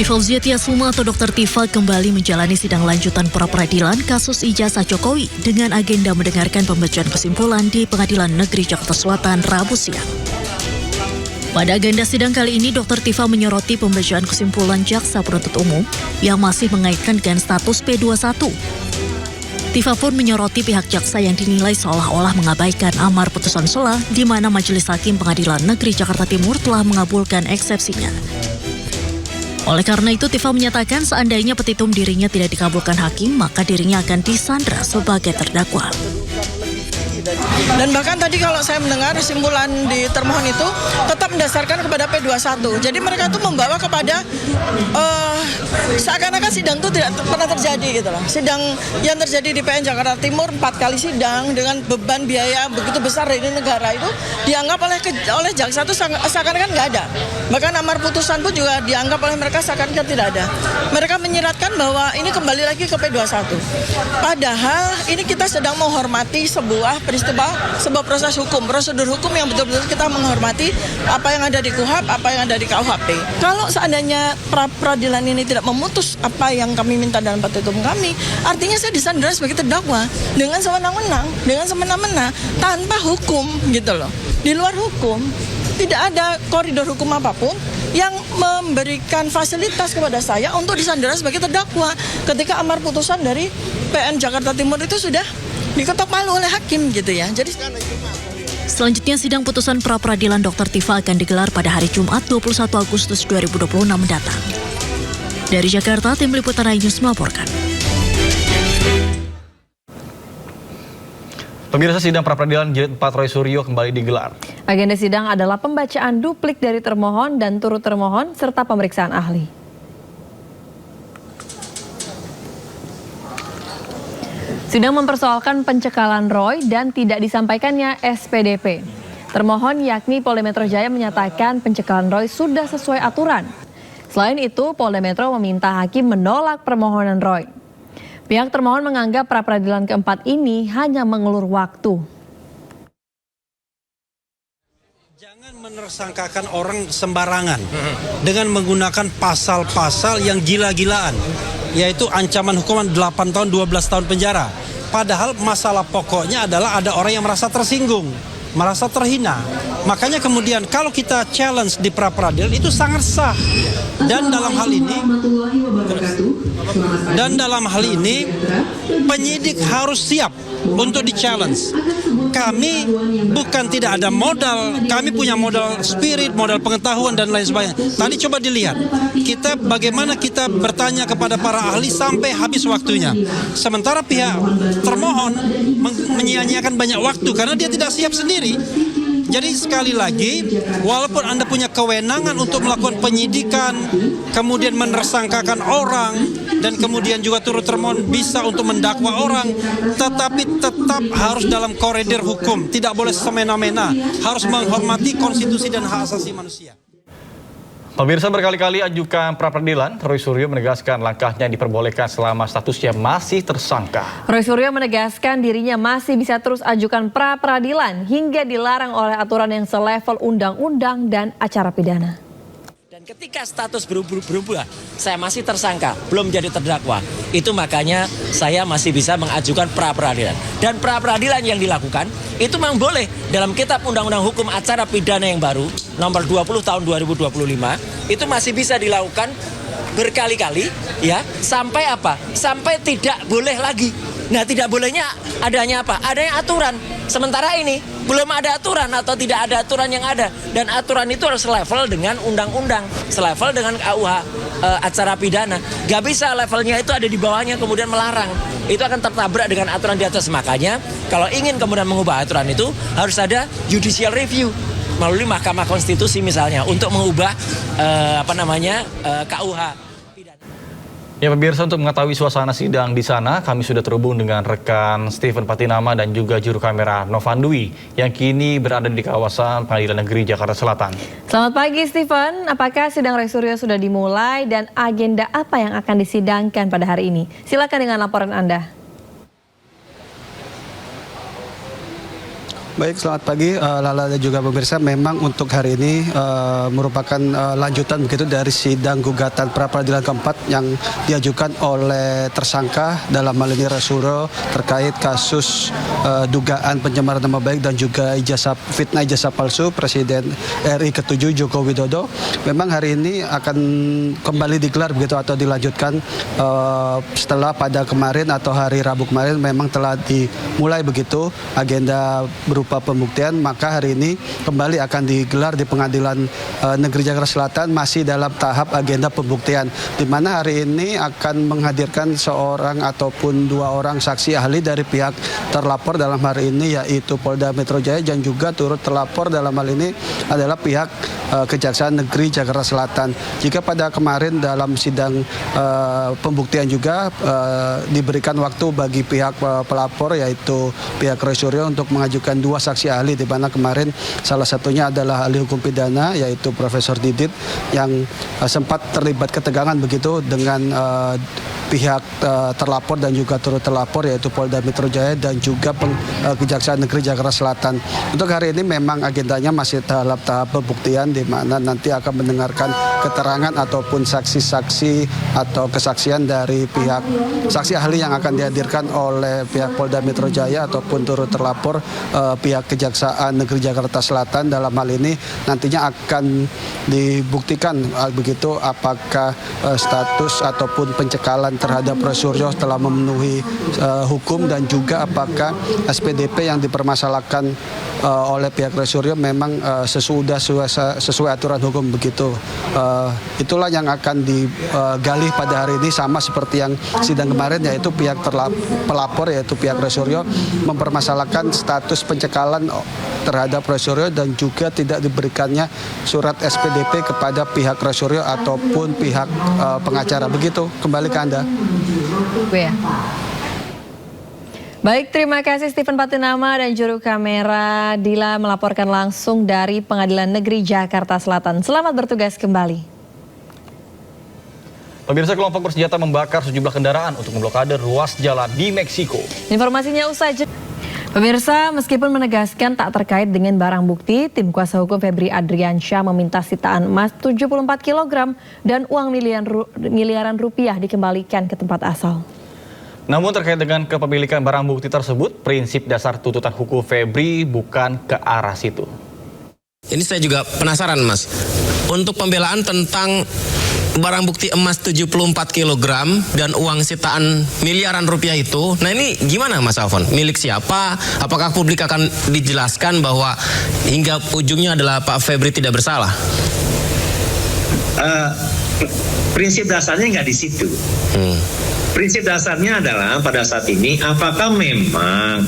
Tifa Uziatia Suma atau Dr. Tifa kembali menjalani sidang lanjutan pra-peradilan kasus ijazah Jokowi dengan agenda mendengarkan pembacaan kesimpulan di Pengadilan Negeri Jakarta Selatan Rabu siang. Pada agenda sidang kali ini, Dr. Tifa menyoroti pembacaan kesimpulan jaksa penuntut umum yang masih mengaitkan dengan status P21. Tifa pun menyoroti pihak jaksa yang dinilai seolah-olah mengabaikan amar putusan sela di mana Majelis Hakim Pengadilan Negeri Jakarta Timur telah mengabulkan eksepsinya. Oleh karena itu, Tifa menyatakan seandainya petitum dirinya tidak dikabulkan hakim, maka dirinya akan disandra sebagai terdakwa. Dan bahkan tadi kalau saya mendengar kesimpulan di termohon itu tetap mendasarkan kepada P21. Jadi mereka itu membawa kepada seakan-akan sidang itu tidak pernah terjadi gitu loh. Sidang yang terjadi di PN Jakarta Timur 4 kali sidang dengan beban biaya begitu besar dari negara itu dianggap oleh jaksa itu seakan-akan nggak ada. Bahkan amar putusan pun juga dianggap oleh mereka seakan-akan tidak ada. Mereka menyiratkan bahwa ini kembali lagi ke P21. Padahal ini kita sedang menghormati sebuah proses hukum, prosedur hukum yang betul-betul kita menghormati apa yang ada di KUHP, apa yang ada di KUHP. Kalau seandainya peradilan ini tidak memutus apa yang kami minta dalam petitum kami, artinya saya disandera sebagai terdakwa dengan sewenang-wenang, dengan semena-mena, tanpa hukum gitu loh. Di luar hukum, tidak ada koridor hukum apapun yang memberikan fasilitas kepada saya untuk disandera sebagai terdakwa ketika amar putusan dari PN Jakarta Timur itu sudah diketok palu oleh hakim gitu ya. Jadi selanjutnya sidang putusan pra-peradilan Dr. Tifa akan digelar pada hari Jumat 21 Agustus 2026 mendatang. Dari Jakarta, tim liputan Rai News melaporkan. Pemirsa, sidang pra-peradilan Jilid 4 Roy Suryo kembali digelar. Agenda sidang adalah pembacaan duplik dari termohon dan turut termohon serta pemeriksaan ahli. Sidang mempersoalkan pencekalan Roy dan tidak disampaikannya SPDP. Termohon yakni Polda Metro Jaya menyatakan pencekalan Roy sudah sesuai aturan. Selain itu, Polda Metro meminta hakim menolak permohonan Roy. Pihak termohon menganggap pra-peradilan keempat ini hanya mengulur waktu. Jangan menersangkakan orang sembarangan dengan menggunakan pasal-pasal yang gila-gilaan, yaitu ancaman hukuman 8 tahun 12 tahun penjara. Padahal masalah pokoknya adalah ada orang yang merasa tersinggung, merasa terhina. Makanya kemudian kalau kita challenge di pra-peradilan itu sangat sah. Dan dalam hal ini penyidik harus siap untuk di-challenge. Kami bukan tidak ada modal, kami punya modal spirit, modal pengetahuan dan lain sebagainya. Tadi coba dilihat, bagaimana kita bertanya kepada para ahli sampai habis waktunya. Sementara pihak termohon menyia-nyiakan banyak waktu karena dia tidak siap sendiri. Jadi sekali lagi, walaupun Anda punya kewenangan untuk melakukan penyidikan, kemudian menersangkakan orang, dan kemudian juga turut termohon bisa untuk mendakwa orang, tetapi tetap harus dalam koridor hukum, tidak boleh semena-mena, harus menghormati konstitusi dan hak asasi manusia. Pemirsa, berkali-kali ajukan pra-peradilan, Roy Suryo menegaskan langkahnya diperbolehkan selama statusnya masih tersangka. Roy Suryo menegaskan dirinya masih bisa terus ajukan pra-peradilan hingga dilarang oleh aturan yang selevel undang-undang dan acara pidana. Dan ketika status berubah, saya masih tersangka, belum jadi terdakwa. Itu makanya saya masih bisa mengajukan pra-peradilan. Dan pra-peradilan yang dilakukan itu memang boleh dalam Kitab Undang-Undang Hukum Acara Pidana yang baru, nomor 20 tahun 2025, itu masih bisa dilakukan berkali-kali, ya, sampai apa? Sampai tidak boleh lagi. Nah, tidak bolehnya adanya apa? Adanya aturan. Sementara ini belum ada aturan atau tidak ada aturan yang ada. Dan aturan itu harus level dengan undang-undang, selevel dengan KUH acara pidana. Gak bisa levelnya itu ada di bawahnya kemudian melarang. Itu akan tertabrak dengan aturan di atas. Makanya kalau ingin kemudian mengubah aturan itu harus ada judicial review melalui Mahkamah Konstitusi misalnya untuk mengubah KUH. Ya pemirsa, untuk mengetahui suasana sidang di sana, kami sudah terhubung dengan rekan Steven Patinama dan juga juru kamera Novan Dwi yang kini berada di kawasan Pengadilan Negeri Jakarta Selatan. Selamat pagi Steven, apakah sidang Roy Suryo sudah dimulai dan agenda apa yang akan disidangkan pada hari ini? Silakan dengan laporan Anda. Baik, selamat pagi Lala dan juga pemirsa. Memang untuk hari ini merupakan lanjutan begitu dari sidang gugatan pra peradilan keempat yang diajukan oleh tersangka dalam hal ini Resuro terkait kasus dugaan pencemaran nama baik dan juga fitnah ijazah palsu Presiden RI ke-7 Joko Widodo. Memang hari ini akan kembali digelar begitu atau dilanjutkan setelah pada kemarin atau hari Rabu kemarin memang telah dimulai begitu agenda berupa pembuktian, maka hari ini kembali akan digelar di Pengadilan Negeri Jakarta Selatan masih dalam tahap agenda pembuktian, di mana hari ini akan menghadirkan seorang ataupun dua orang saksi ahli dari pihak terlapor dalam hari ini yaitu Polda Metro Jaya dan juga turut terlapor dalam hal ini adalah pihak Kejaksaan Negeri Jakarta Selatan. Jika pada kemarin dalam sidang pembuktian juga diberikan waktu bagi pihak pelapor yaitu pihak Resuro untuk mengajukan dua saksi ahli, di mana kemarin salah satunya adalah ahli hukum pidana yaitu Profesor Didit yang sempat terlibat ketegangan begitu dengan pihak terlapor dan juga turut terlapor yaitu Polda Metro Jaya dan juga Kejaksaan Negeri Jakarta Selatan. Untuk hari ini memang agendanya masih dalam tahap pembuktian, di mana nanti akan mendengarkan keterangan ataupun saksi-saksi atau kesaksian dari pihak saksi ahli yang akan dihadirkan oleh pihak Polda Metro Jaya ataupun turut terlapor pihak Kejaksaan Negeri Jakarta Selatan. Dalam hal ini nantinya akan dibuktikan begitu apakah status ataupun pencekalan terhadap Resuro telah memenuhi hukum dan juga apakah SPDP yang dipermasalahkan oleh pihak Resuro memang sesuai aturan hukum begitu. Itulah yang akan digali pada hari ini, sama seperti yang sidang kemarin yaitu pihak pelapor yaitu pihak Resuro mempermasalahkan status pencekalan terhadap Resuro dan juga tidak diberikannya surat SPDP kepada pihak Resuro ataupun pihak pengacara. Begitu, kembali ke Anda. Baik, terima kasih Stephen Patinama dan juru kamera Dila melaporkan langsung dari Pengadilan Negeri Jakarta Selatan. Selamat bertugas kembali. Pemirsa, kelompok bersenjata membakar sejumlah kendaraan untuk memblokade ruas jalan di Meksiko. Informasinya usai jeda. Pemirsa, meskipun menegaskan tak terkait dengan barang bukti, tim kuasa hukum Febri Adriansyah meminta sitaan emas 74 kg dan uang miliaran rupiah dikembalikan ke tempat asal. Namun terkait dengan kepemilikan barang bukti tersebut, prinsip dasar tuntutan hukum Febri bukan ke arah situ. Ini saya juga penasaran, Mas. Untuk pembelaan tentang barang bukti emas 74 kg dan uang sitaan miliaran rupiah itu, nah ini gimana Mas Alfon? Milik siapa? Apakah publik akan dijelaskan bahwa hingga ujungnya adalah Pak Febri tidak bersalah? Prinsip dasarnya nggak di situ. Prinsip dasarnya adalah pada saat ini apakah memang